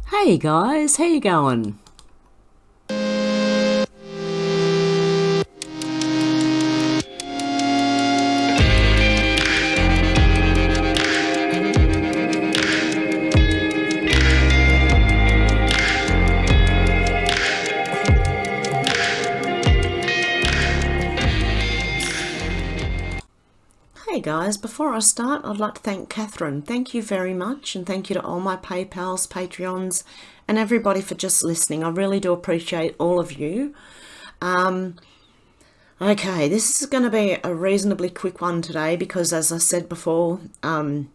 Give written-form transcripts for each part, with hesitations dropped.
Hey guys, how you going? Hey guys, before I start, I'd like to thank Catherine. Thank you very much, and thank you to all my PayPals, Patreons, and everybody for just listening. I really do appreciate all of you. Okay, this is going to be a reasonably quick one today because, as I said before, I've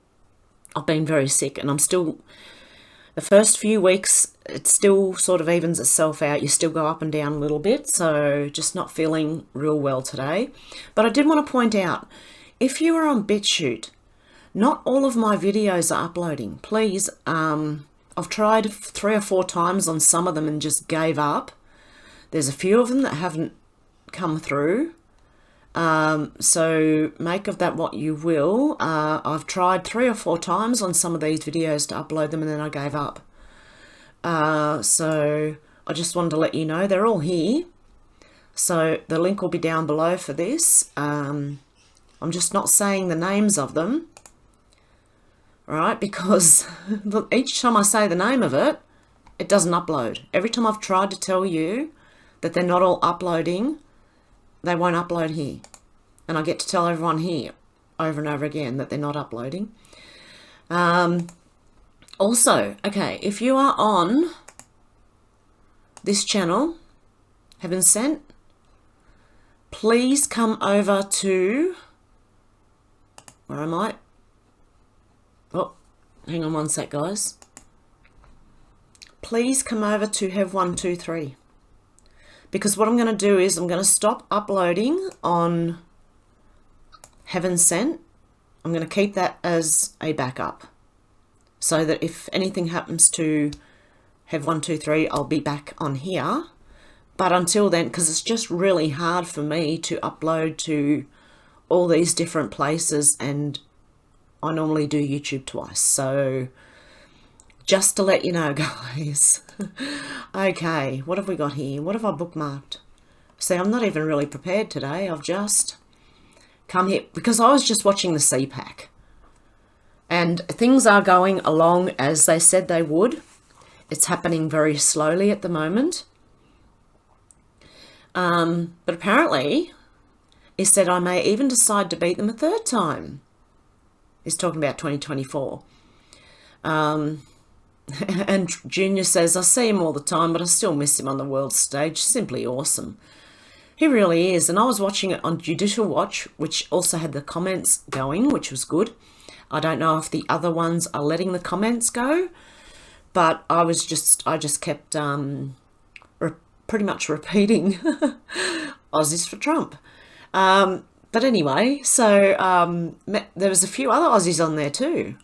been very sick and I'm still, the first few weeks, it still sort of evens itself out. You still go up and down a little bit, so just not feeling real well today. But I did want to point out, if you are on BitChute, not all of my videos are uploading. Please, I've tried 3 or 4 times on some of them and just gave up. There's a few of them that haven't come through. So make of that what you will. I've tried 3 or 4 times on some of these videos to upload them and then I gave up. So I just wanted to let you know they're all here. So the link will be down below for this. I'm just not saying the names of them, right? Because each time I say the name of it, it doesn't upload. Every time I've tried to tell you that they're not all uploading, they won't upload here. And I get to tell everyone here over and over again that they're not uploading. Also, okay, if you are on this channel, Heaven Sent, please come over to, where am I? Oh, hang on one sec, guys. Please come over to Hev123. Because what I'm going to do is I'm going to stop uploading on Heaven Sent. I'm going to keep that as a backup so that if anything happens to Hev123, I'll be back on here. But until then, because it's just really hard for me to upload to all these different places, and I normally do YouTube twice. So just to let you know, guys. Okay, what have we got here? What have I bookmarked? See, I'm not even really prepared today. I've just come here because I was just watching the CPAC. And things are going along as they said they would. It's happening very slowly at the moment. But apparently, he said I may even decide to beat them a 3rd time. He's talking about 2024. And Junior says, I see him all the time, but I still miss him on the world stage. Simply awesome. He really is. And I was watching it on Judicial Watch, which also had the comments going, which was good. I don't know if the other ones are letting the comments go, but I just kept pretty much repeating Aussies for Trump. But anyway, so there was a few other Aussies on there too.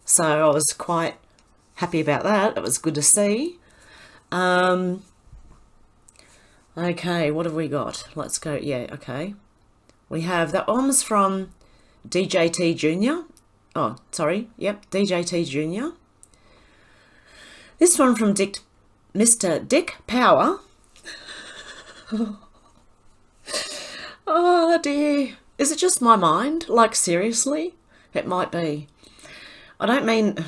So I was quite happy about that. It was good to see. Okay, what have we got? Let's go. Yeah, okay. We have, that one was from DJT Jr. Oh, sorry. Yep, DJT Jr. This one from Mr. Dick Power. Oh dear. Is it just my mind? Like, seriously? It might be. I don't mean...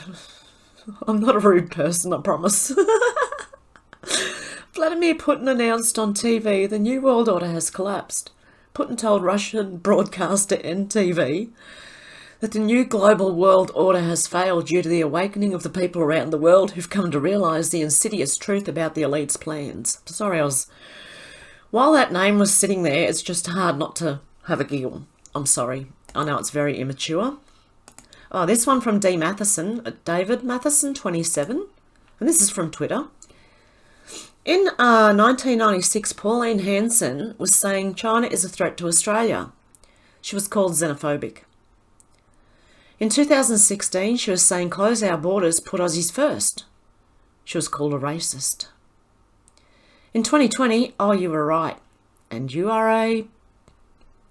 I'm not a rude person, I promise. Vladimir Putin announced on TV the New World Order has collapsed. Putin told Russian broadcaster NTV that the new global world order has failed due to the awakening of the people around the world who've come to realise the insidious truth about the elite's plans. Sorry, while that name was sitting there, it's just hard not to have a giggle. I'm sorry. I know it's very immature. Oh, this one from D. Matheson, David Matheson, 27. And this is from Twitter. In 1996, Pauline Hanson was saying China is a threat to Australia. She was called xenophobic. In 2016, she was saying close our borders, put Aussies first. She was called a racist. In 2020, oh, you were right. And you are I'm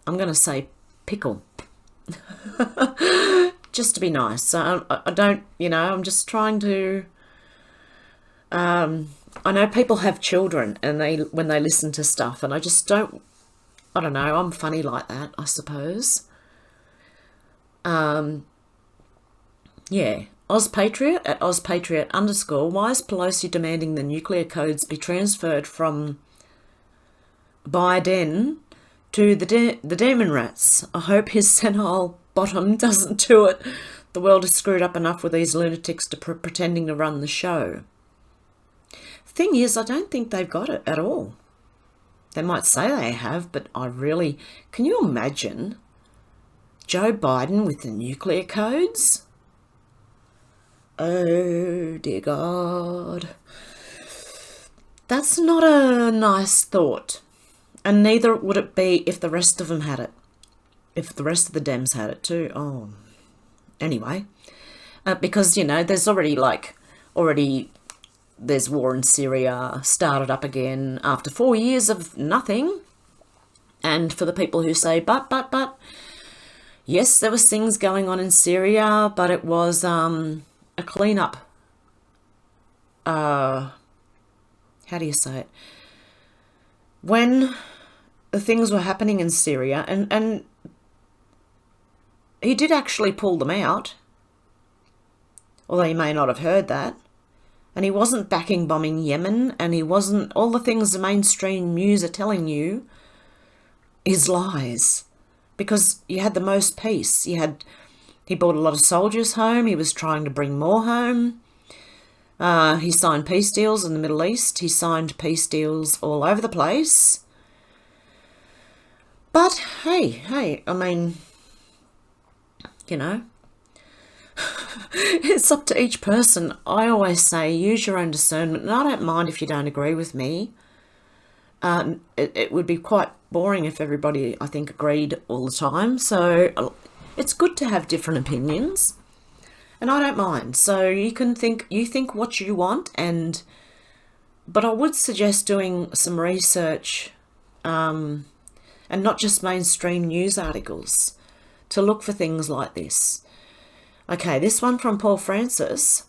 going to say pickle. Just to be nice. So I don't, I'm just trying to I know people have children and when they listen to stuff, and I just don't, I don't know, I'm funny like that, I suppose. Yeah. Ozpatriot at @ozpatriot_. Why is Pelosi demanding the nuclear codes be transferred from Biden to the demon rats? I hope his senile bottom doesn't do it. The world is screwed up enough with these lunatics to pretending to run the show. Thing is, I don't think they've got it at all. They might say they have, but can you imagine Joe Biden with the nuclear codes? Oh dear God. That's not a nice thought. And neither would it be if the rest of them had it. If the rest of the Dems had it too. Oh. Anyway. Because, there's there's war in Syria, started up again after 4 years of nothing. And for the people who say, but, yes, there was things going on in Syria, but it was a clean-up. How do you say it? When the things were happening in Syria, and he did actually pull them out, although you may not have heard that. And he wasn't backing bombing Yemen, and he wasn't, all the things the mainstream news are telling you is lies. Because you had the most peace. He brought a lot of soldiers home. He was trying to bring more home. He signed peace deals in the Middle East. He signed peace deals all over the place. But hey, I mean, it's up to each person. I always say use your own discernment, and I don't mind if you don't agree with me. It would be quite boring if everybody, I think, agreed all the time. So it's good to have different opinions, and I don't mind. So you think what you want, but I would suggest doing some research, and not just mainstream news articles, to look for things like this. Okay, this one from Paul Francis.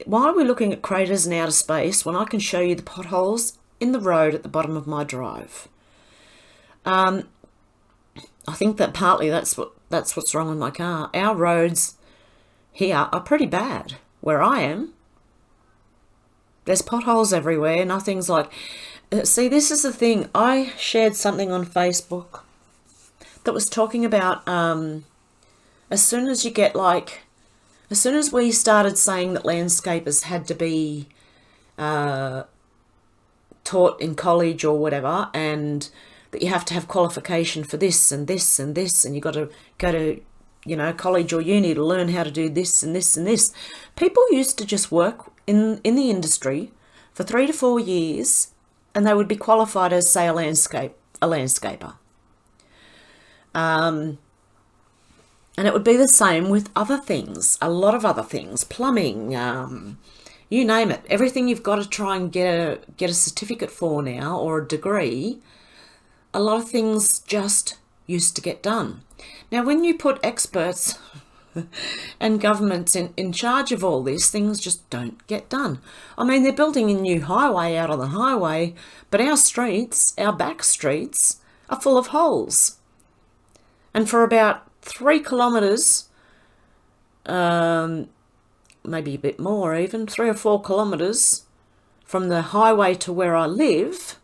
Why are we looking at craters in outer space when I can show you the potholes in the road at the bottom of my drive? I think that partly that's what's wrong with my car. Our roads here are pretty bad where I am. There's potholes everywhere. Nothing's like... See, this is the thing. I shared something on Facebook that was talking about... as soon as we started saying that landscapers had to be taught in college or whatever, and that you have to have qualification for this and this and this, and you got to go to, college or uni to learn how to do this and this and this. People used to just work in the industry for 3 to 4 years, and they would be qualified as, say, a landscaper. And it would be the same with other things, a lot of other things, plumbing, you name it. Everything you've got to try and get a certificate for now, or a degree. A lot of things just used to get done. Now, when you put experts and governments in charge of all this, things just don't get done. I mean, they're building a new highway out on the highway, but our streets, our back streets, are full of holes. And for about 3 kilometres, maybe a bit more even, 3 or 4 kilometres from the highway to where I live,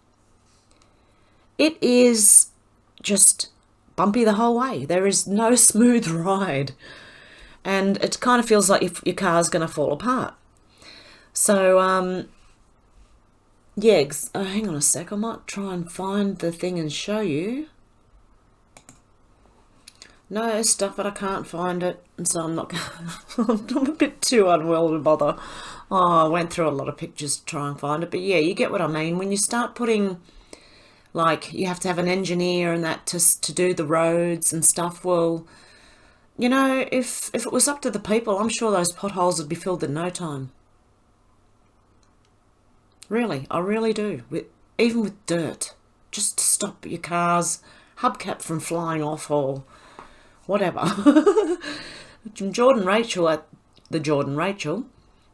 it is just bumpy the whole way. There is no smooth ride. And it kind of feels like if your car's going to fall apart. So, hang on a sec. I might try and find the thing and show you. No, stuff, but I can't find it, and so I'm not going I'm a bit too unwell to bother. Oh, I went through a lot of pictures to try and find it, but yeah, you get what I mean. When you start putting, like, you have to have an engineer and that to do the roads and stuff, well, if it was up to the people, I'm sure those potholes would be filled in no time. Really, I really do. Even with dirt, just to stop your car's hubcap from flying off or whatever. Jordan Rachel at the Jordan Rachel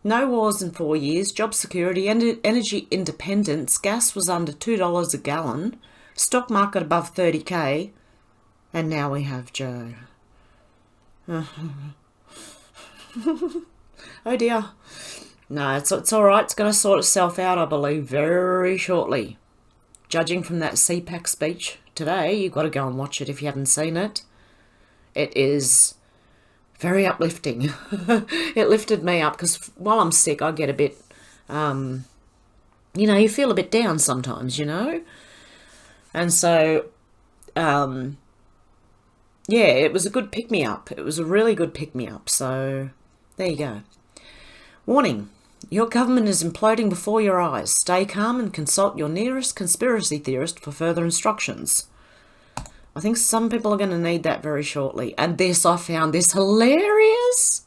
No wars in 4 years, job security, energy independence, gas was under $2 a gallon, stock market above 30k, and now we have Joe. Oh dear. No, it's all right. It's going to sort itself out, I believe, very shortly. Judging from that CPAC speech today, you've got to go and watch it if you haven't seen it. It is very uplifting. It lifted me up because while I'm sick, I get a bit, you feel a bit down sometimes, And so, it was a good pick-me-up. It was a really good pick-me-up. So, there you go. Warning. Your government is imploding before your eyes. Stay calm and consult your nearest conspiracy theorist for further instructions. I think some people are going to need that very shortly. And I found this hilarious.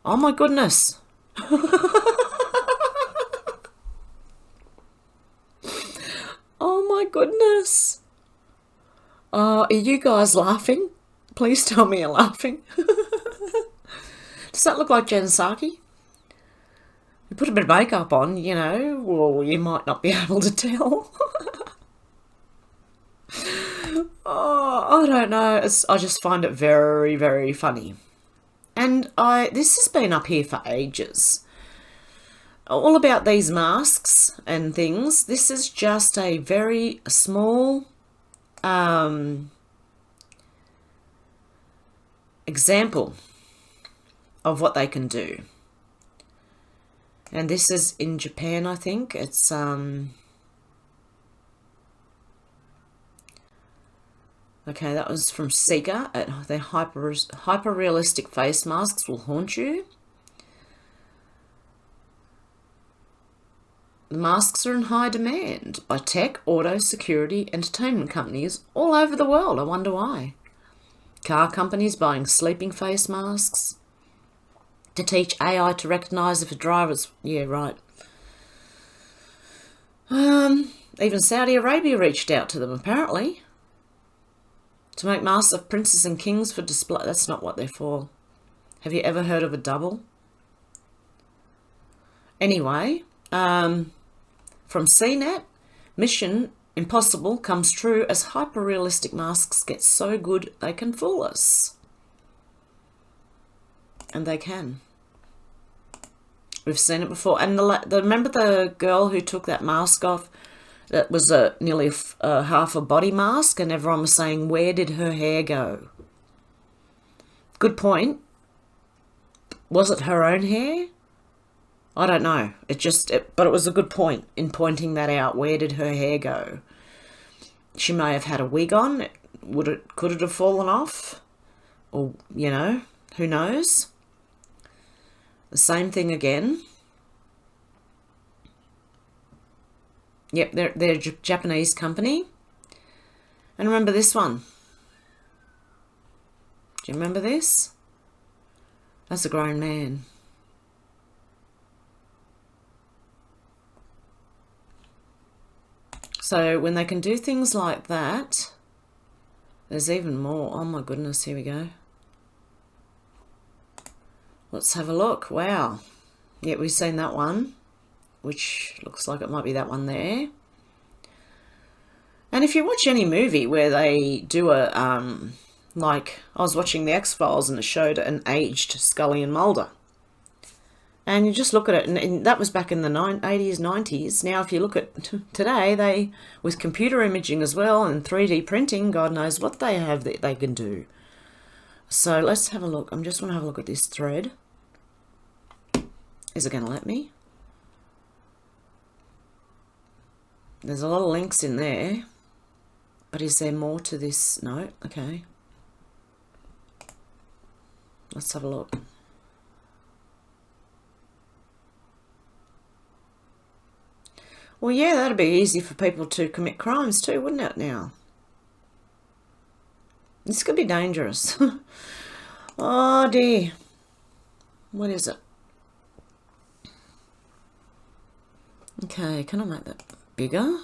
Oh my goodness. Oh my goodness. Are you guys laughing? Please tell me you're laughing. Does that look like Jen Psaki? You put a bit of makeup on, well, you might not be able to tell. Oh, I don't know. I just find it very, very funny. And this has been up here for ages. All about these masks and things. This is just a very small example of what they can do. And this is in Japan, I think. It's okay, that was from Sega. Their hyper realistic face masks will haunt you. The masks are in high demand by tech, auto, security, entertainment companies all over the world. I wonder why. Car companies buying sleeping face masks to teach AI to recognise if a driver's... Yeah, right. Even Saudi Arabia reached out to them, apparently, to make masks of princes and kings for display. That's not what they're for. Have you ever heard of a double? Anyway, from CNET, Mission Impossible comes true as hyper-realistic masks get so good they can fool us. And they can. We've seen it before. And remember the girl who took that mask off? That was nearly half a body mask, and everyone was saying, where did her hair go? Good point. Was it her own hair? I don't know. But it was a good point in pointing that out. Where did her hair go? She may have had a wig on. Could it have fallen off? Or, who knows? The same thing again. Yep, they're a Japanese company. And remember this one. Do you remember this? That's a grown man. So when they can do things like that, there's even more. Oh my goodness, here we go. Let's have a look. Wow. Yeah, we've seen that one, which looks like it might be that one there. And if you watch any movie where they do like I was watching The X-Files and it showed an aged Scully and Mulder. And you just look at it, and that was back in the 80s, 90s. Now, if you look at today, with computer imaging as well and 3D printing, God knows what they have that they can do. So let's have a look. I just want to have a look at this thread. Is it going to let me? There's a lot of links in there. But is there more to this? No? Okay. Let's have a look. Well, yeah, that'd be easy for people to commit crimes too, wouldn't it now? This could be dangerous. Oh, dear. What is it? Okay, can I make that bigger?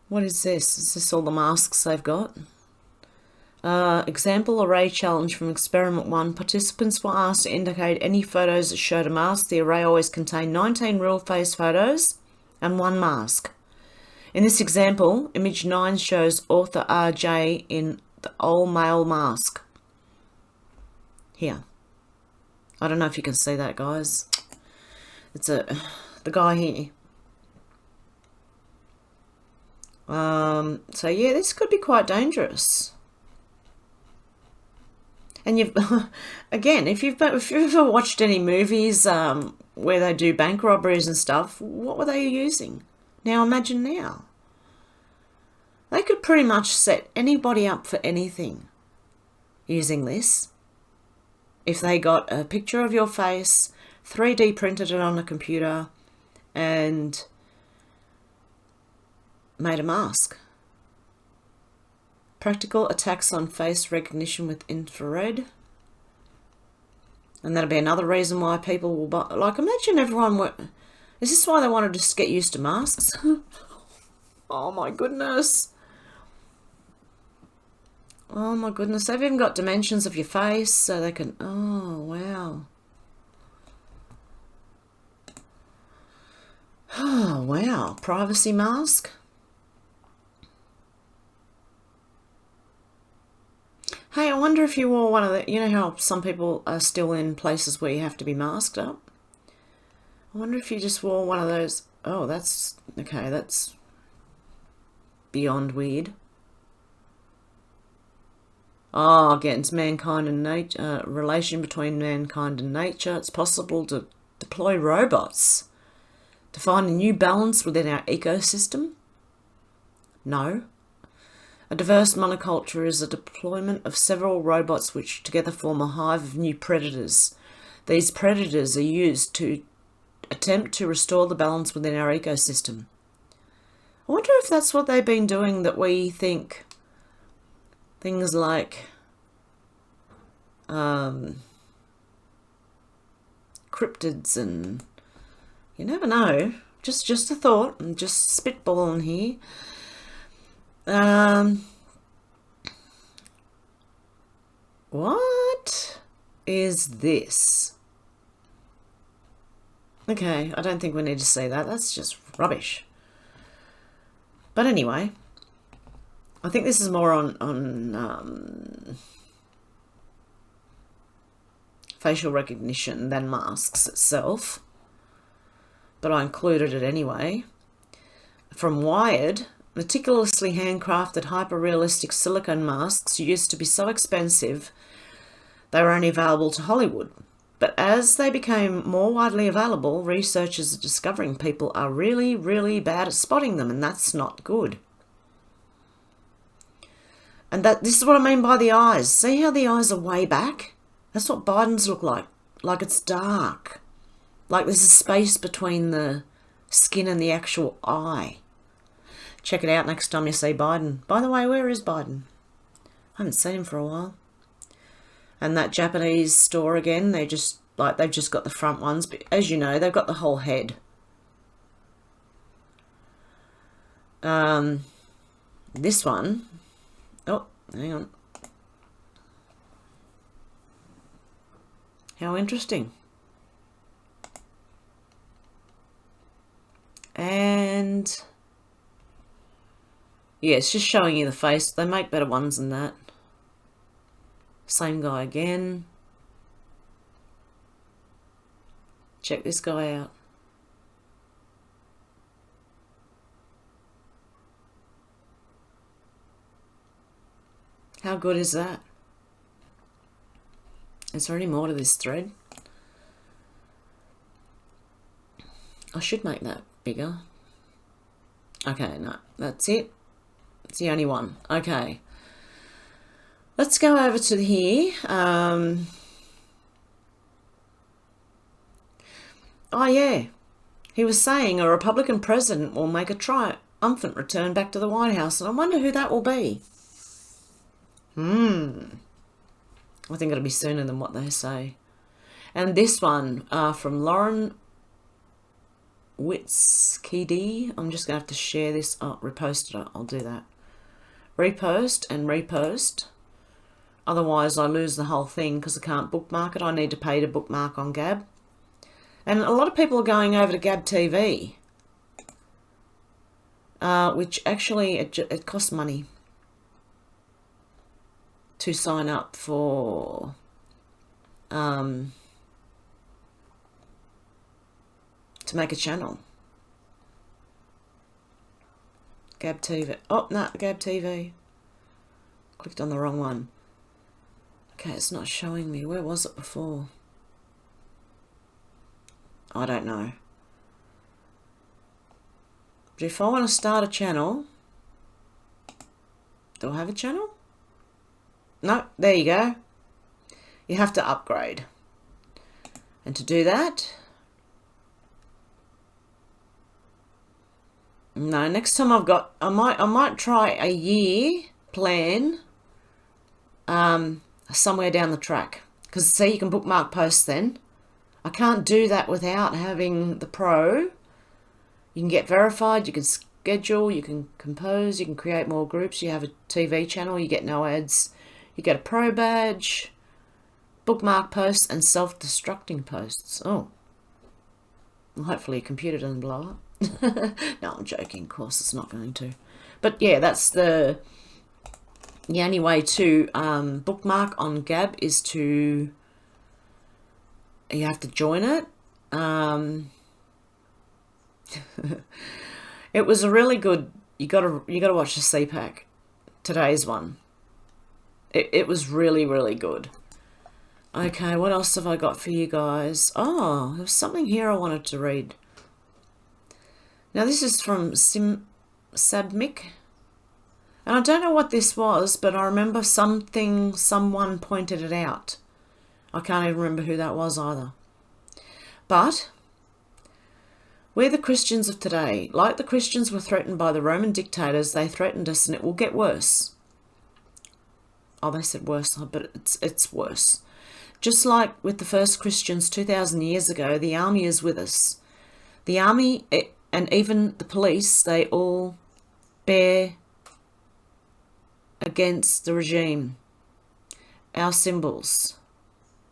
What is this? Is this all the masks they've got? Example array challenge from experiment 1. Participants were asked to indicate any photos that showed a mask. The array always contained 19 real face photos and 1 mask. In this example, image 9 shows author RJ in the all-male mask. Here. I don't know if you can see that, guys. It's the guy here. So yeah, this could be quite dangerous. And you've, again, if you've ever watched any movies where they do bank robberies and stuff, what were they using? Now imagine now. They could pretty much set anybody up for anything using this. If they got a picture of your face, 3D printed it on a computer, and made a mask. Practical attacks on face recognition with infrared. And that'll be another reason why people will buy. Like, imagine everyone were. Is this why they wanted to just get used to masks? Oh my goodness. Oh my goodness. They've even got dimensions of your face so they can. Oh wow. Oh wow. Privacy mask. Hey, I wonder if you wore one of the, you know how some people are still in places where you have to be masked up? I wonder if you just wore one of those. Oh, that's, okay, that's beyond weird. Oh, against mankind and nature, relation between mankind and nature. It's possible to deploy robots to find a new balance within our ecosystem. No. A diverse monoculture is a deployment of several robots which together form a hive of new predators. These predators are used to attempt to restore the balance within our ecosystem. I wonder if that's what they've been doing, that we think things like cryptids and you never know. Just a thought. I'm just spitballing here. What is this? Okay, I don't think we need to see that. That's just rubbish. But anyway, I think this is more on facial recognition than masks itself. But I included it anyway. From Wired. Meticulously handcrafted hyper-realistic silicone masks used to be so expensive they were only available to Hollywood. But as they became more widely available, researchers are discovering people are really, really bad at spotting them, and that's not good. And this is what I mean by the eyes. See how the eyes are way back? That's what Biden's look like. Like it's dark. Like there's a space between the skin and the actual eye. Check it out next time you see Biden. By the way, where is Biden? I haven't seen him for a while. And that Japanese store again, they've just got the front ones, but as you know, they've got the whole head. This one, oh, hang on. How interesting. And yeah, it's just showing you the face. They make better ones than that. Same guy again. Check this guy out. How good is that? Is there any more to this thread? I should make that bigger. Okay, no, that's it. It's the only one. Okay. Let's go over to here. Oh, yeah. He was saying a Republican president will make a triumphant return back to the White House. And I wonder who that will be. I think it'll be sooner than what they say. And this one from Lauren Witzkede. I'm just going to have to share this. Oh, repost it. I'll do that. Repost and repost. Otherwise, I lose the whole thing because I can't bookmark it. I need to pay to bookmark on Gab. And a lot of people are going over to Gab TV, which actually it costs money to sign up for to make a channel. Gab TV. Oh, no, Gab TV. Clicked on the wrong one. Okay, it's not showing me. Where was it before? I don't know. But if I want to start a channel, do I have a channel? No, there you go. You have to upgrade. And to do that, no, next time I might try a year plan somewhere down the track. Because see, you can bookmark posts then. I can't do that without having the Pro. You can get verified, you can schedule, you can compose, you can create more groups, you have a TV channel, you get no ads, you get a Pro badge, bookmark posts, and self-destructing posts. Oh. Well, hopefully your computer doesn't blow up. No, I'm joking, of course it's not going to. But yeah, that's the only way to bookmark on Gab is to, you have to join it. It was a really good, you gotta watch the CPAC, today's one. It was really, really good. Okay, what else have I got for you guys? Oh, there's something here I wanted to read. Now this is from Sabmic. And I don't know what this was, but I remember someone pointed it out. I can't even remember who that was either. But we're the Christians of today. Like the Christians were threatened by the Roman dictators, they threatened us and it will get worse. Oh, they said worse, but it's worse. Just like with the first Christians 2,000 years ago, the army is with us. The army and even the police, they all bear against the regime, our symbols,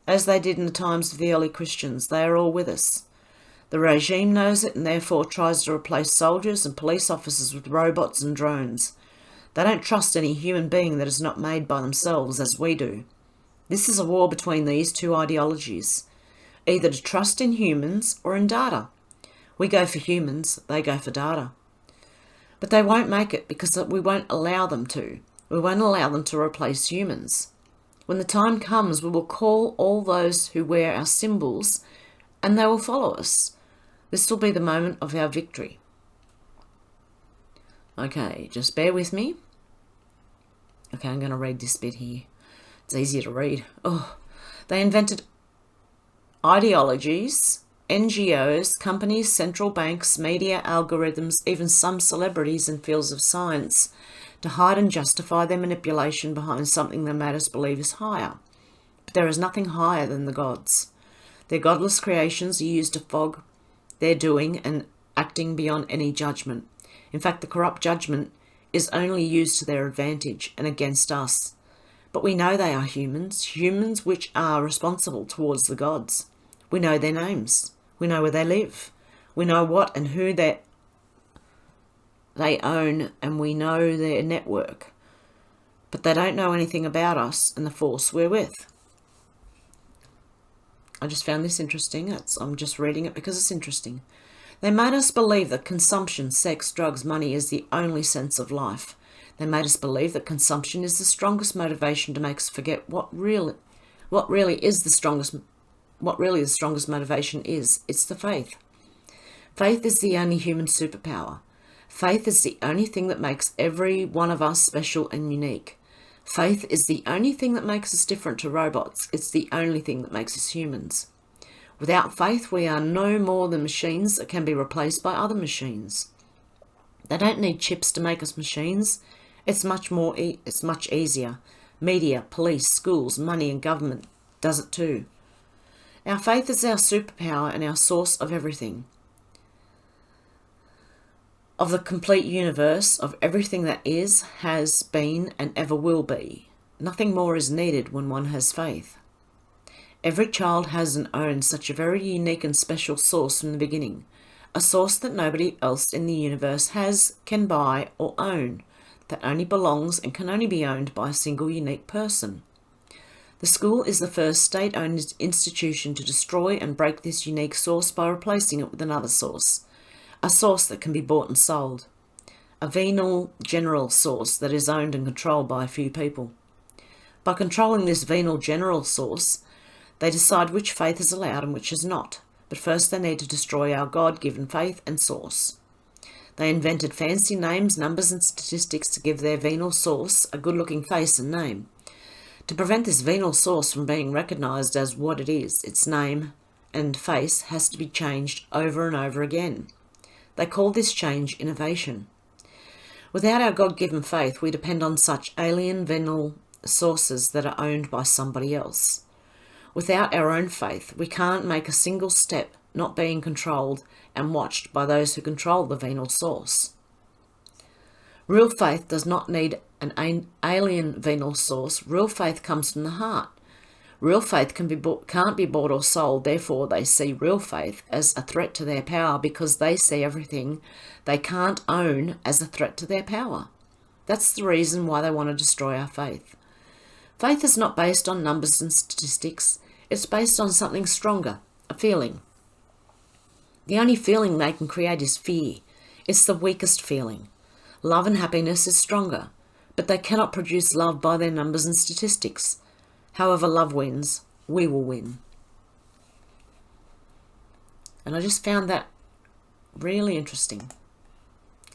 as they did in the times of the early Christians. They are all with us. The regime knows it and therefore tries to replace soldiers and police officers with robots and drones. They don't trust any human being that is not made by themselves as we do. This is a war between these two ideologies, either to trust in humans or in data. We go for humans, they go for data. But they won't make it because we won't allow them to. We won't allow them to replace humans. When the time comes, we will call all those who wear our symbols and they will follow us. This will be the moment of our victory. Okay, just bear with me. Okay, I'm going to read this bit here. It's easier to read. Oh, they invented ideologies, NGOs, companies, central banks, media, algorithms, even some celebrities in fields of science to hide and justify their manipulation behind something they made us believe is higher. But there is nothing higher than the gods. Their godless creations are used to fog their doing and acting beyond any judgment. In fact, the corrupt judgment is only used to their advantage and against us. But we know they are humans which are responsible towards the gods. We know their names. We know where they live. We know what and who they own, and we know their network. But they don't know anything about us and the force we're with. I just found this interesting. I'm just reading it because it's interesting. They made us believe that consumption, sex, drugs, money is the only sense of life. They made us believe that consumption is the strongest motivation to make us forget what really is the strongest motivation is. It's the faith. Faith is the only human superpower. Faith is the only thing that makes every one of us special and unique. Faith is the only thing that makes us different to robots. It's the only thing that makes us humans. Without faith, we are no more than machines that can be replaced by other machines. They don't need chips to make us machines. It's much easier. Media, police, schools, money and government does it too. Our faith is our superpower and our source of everything. Of the complete universe, of everything that is, has been, and ever will be. Nothing more is needed when one has faith. Every child has and owns such a very unique and special source from the beginning, a source that nobody else in the universe has, can buy, or own, that only belongs and can only be owned by a single unique person. The school is the first state-owned institution to destroy and break this unique source by replacing it with another source, a source that can be bought and sold, a venal general source that is owned and controlled by a few people. By controlling this venal general source, they decide which faith is allowed and which is not, but first they need to destroy our God-given faith and source. They invented fancy names, numbers and statistics to give their venal source a good-looking face and name. To prevent this venal source from being recognised as what it is, its name and face has to be changed over and over again. They call this change innovation. Without our God-given faith, we depend on such alien venal sources that are owned by somebody else. Without our own faith, we can't make a single step not being controlled and watched by those who control the venal source. Real faith does not need an alien venal source. Real faith comes from the heart. Real faith can't be bought or sold, therefore they see real faith as a threat to their power because they see everything they can't own as a threat to their power. That's the reason why they want to destroy our faith. Faith is not based on numbers and statistics. It's based on something stronger, a feeling. The only feeling they can create is fear. It's the weakest feeling. Love and happiness is stronger, but they cannot produce love by their numbers and statistics. However love wins, we will win. And I just found that really interesting.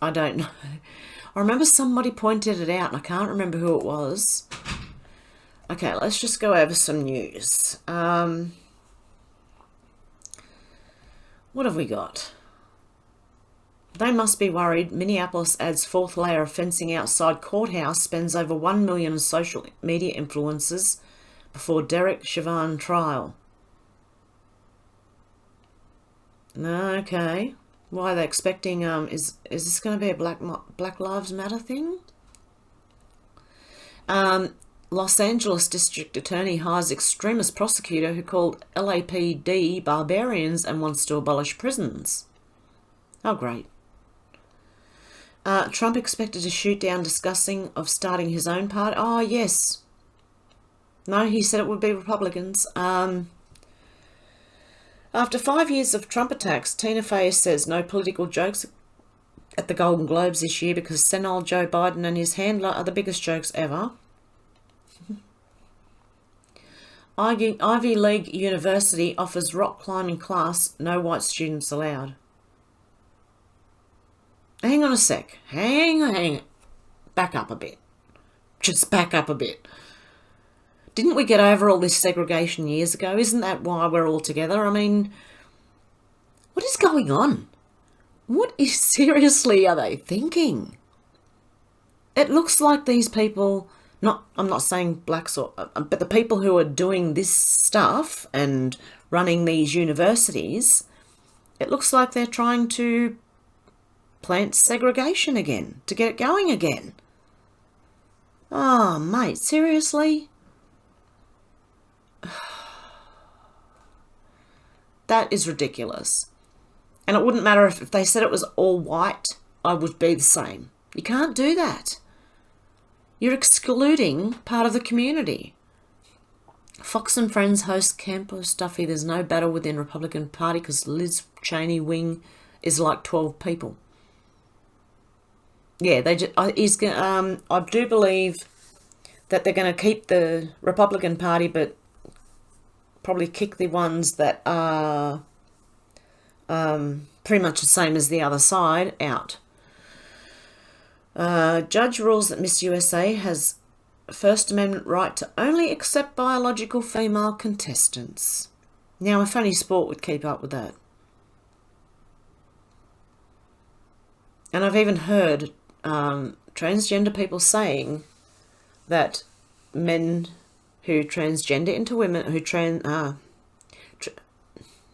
I don't know. I remember somebody pointed it out and I can't remember who it was. Okay, let's just go over some news. What have we got? They must be worried. Minneapolis adds fourth layer of fencing outside courthouse, spends over $1 million on social media influencers before Derek Chauvin trial. Okay. Why are they expecting, is this going to be a Black Lives Matter thing? Los Angeles District Attorney hires extremist prosecutor who called LAPD barbarians and wants to abolish prisons. Oh, great. Trump expected to shoot down discussing of starting his own party. Oh, yes. No, he said it would be Republicans. After 5 years of Trump attacks, Tina Fey says no political jokes at the Golden Globes this year because senile Joe Biden and his handler are the biggest jokes ever. Ivy League University offers rock climbing class, no white students allowed. Hang on a sec. Hang on. Back up a bit. Just back up a bit. Didn't we get over all this segregation years ago? Isn't that why we're all together? I mean, what is going on? What seriously are they thinking? It looks like these people, I'm not saying blacks, but the people who are doing this stuff and running these universities, it looks like they're trying to plant segregation again, to get it going again. Oh, mate, seriously? That is ridiculous. And it wouldn't matter if they said it was all white, I would be the same. You can't do that. You're excluding part of the community. Fox and Friends host Campo Stuffy. There's no battle within Republican Party because Liz Cheney wing is like 12 people. Yeah, I do believe that they're going to keep the Republican Party, but probably kick the ones that are pretty much the same as the other side out. Judge rules that Miss USA has First Amendment right to only accept biological female contestants. Now, if only sport would keep up with that. And I've even heard transgender people saying that men who transgender into women, who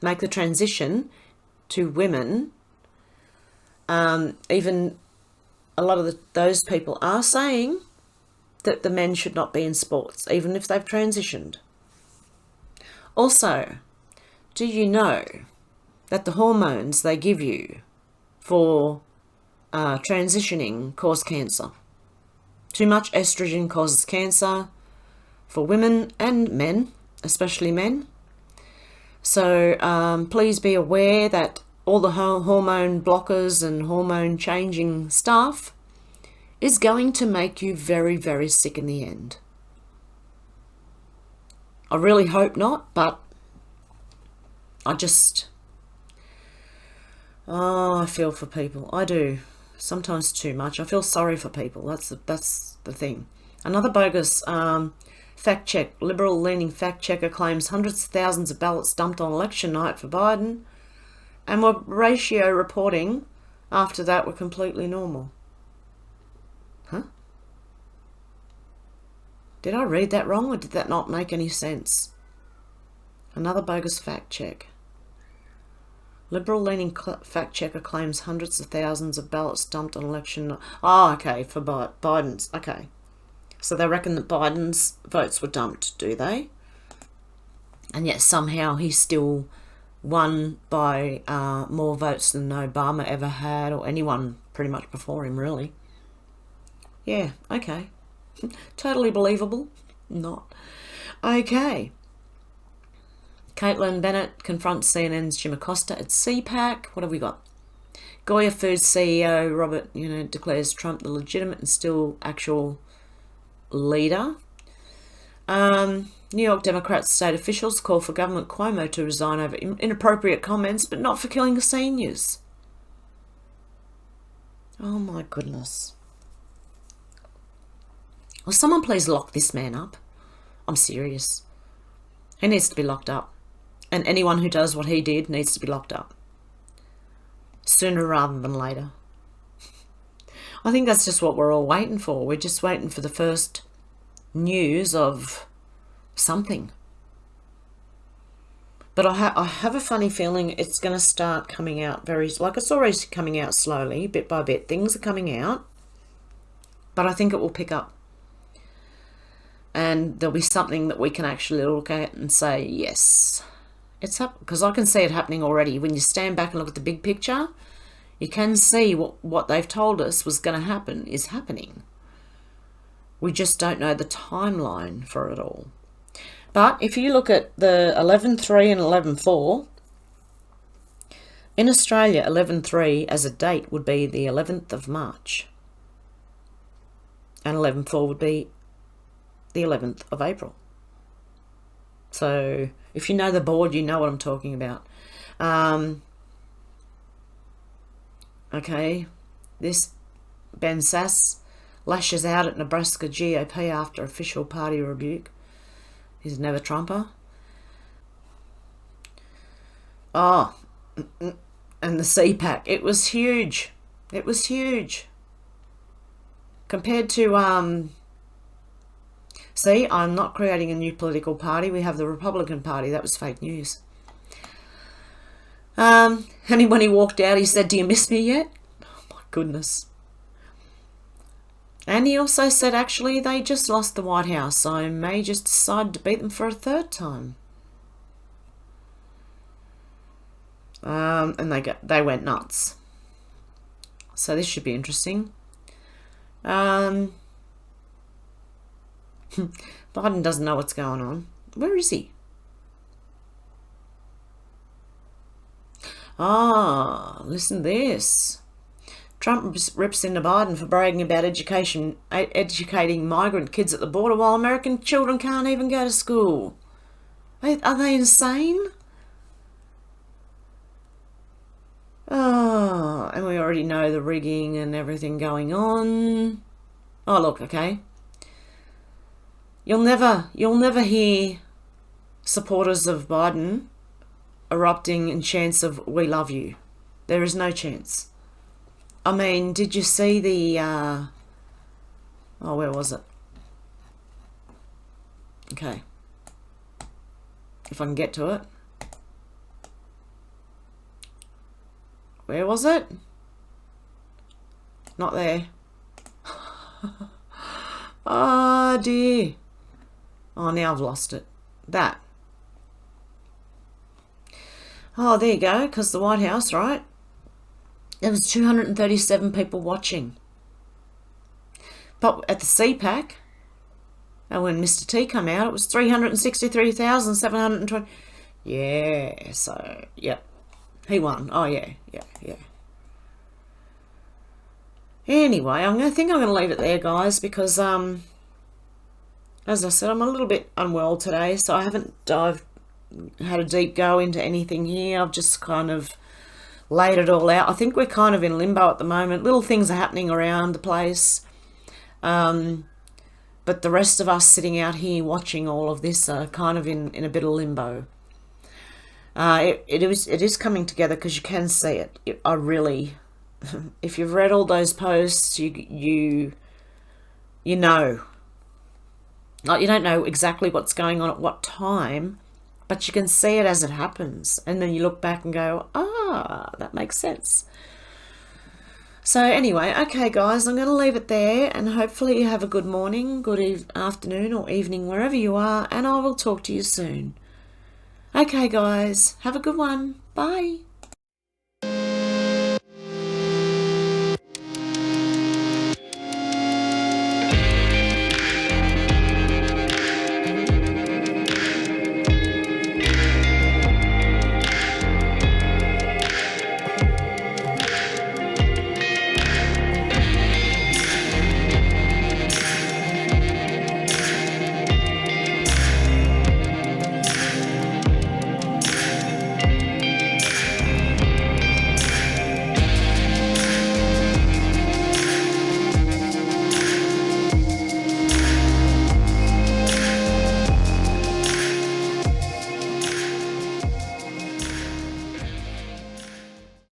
make the transition to women, even a lot of those people are saying that the men should not be in sports, even if they've transitioned. Also, do you know that the hormones they give you for transitioning cause cancer? Too much estrogen causes cancer for women and men, especially men. So please be aware that all the hormone blockers and hormone changing stuff is going to make you very, very sick in the end. I really hope not, but I feel for people. I do. Sometimes too much. I feel sorry for people. That's the thing. Another bogus fact check. Liberal-leaning fact checker claims hundreds of thousands of ballots dumped on election night for Biden, and ratio reporting after that were completely normal. Huh? Did I read that wrong, or did that not make any sense? Another bogus fact check. Liberal-leaning fact checker claims hundreds of thousands of ballots dumped on election night. Oh, okay, for Biden's. Okay. So they reckon that Biden's votes were dumped, do they? And yet somehow he still won by more votes than Obama ever had, or anyone pretty much before him, really. Yeah, okay. Totally believable. Not. Okay. Caitlin Bennett confronts CNN's Jim Acosta at CPAC. What have we got? Goya Foods CEO Robert, declares Trump the legitimate and still actual leader. New York Democrats state officials call for Government Cuomo to resign over inappropriate comments, but not for killing seniors. Oh my goodness. Will someone please lock this man up? I'm serious. He needs to be locked up. And anyone who does what he did needs to be locked up. Sooner rather than later. I think that's just what we're all waiting for. We're just waiting for the first news of something. But I have a funny feeling it's going to start coming out it's already coming out slowly, bit by bit. Things are coming out. But I think it will pick up. And there'll be something that we can actually look at and say, yes, it's up. Because I can see it happening already. When you stand back and look at the big picture, you can see what they've told us was going to happen is happening. We just don't know the timeline for it all. But if you look at the 11.3 and 11.4, in Australia, 11.3 as a date would be the 11th of March. And 11.4 would be the 11th of April. So if you know the board, you know what I'm talking about. Okay, this Ben Sass lashes out at Nebraska GOP after official party rebuke. He's never Trumper. Oh, and the CPAC. It was huge. It was huge. Compared to, see, I'm not creating a new political party. We have the Republican Party. That was fake news. And when he walked out, he said, "Do you miss me yet?" Oh, my goodness. And he also said, actually, they just lost the White House, so I may just decide to beat them for a third time. And they went nuts. So this should be interesting. Biden doesn't know what's going on. Where is he? Listen to this. Trump rips into Biden for bragging about educating migrant kids at the border while American children can't even go to school. Are they insane? And we already know the rigging and everything going on. Oh, look, okay. You'll never hear supporters of Biden erupting in chants of "We love you." There is no chance. I mean, did you see the where was it? Okay. If I can get to it. Where was it? Not there. Oh dear. Oh, now I've lost it. That. Oh, there you go, because the White House, right? There was 237 people watching. But at the CPAC, and when Mr. T come out, it was 363,720. Yeah, so, yep. He won. Oh, yeah. Anyway, I think I'm going to leave it there, guys, because, as I said, I'm a little bit unwell today, so I haven't had a deep go into anything here. I've just kind of laid it all out. I think we're kind of in limbo at the moment. Little things are happening around the place. But the rest of us sitting out here watching all of this are kind of in a bit of limbo. It is coming together because you can see it. I really, if you've read all those posts, you know. Like, you don't know exactly what's going on at what time, but you can see it as it happens. And then you look back and go, that makes sense. So anyway, okay guys, I'm going to leave it there, and hopefully you have a good morning, good afternoon or evening, wherever you are, and I will talk to you soon. Okay guys, have a good one. Bye.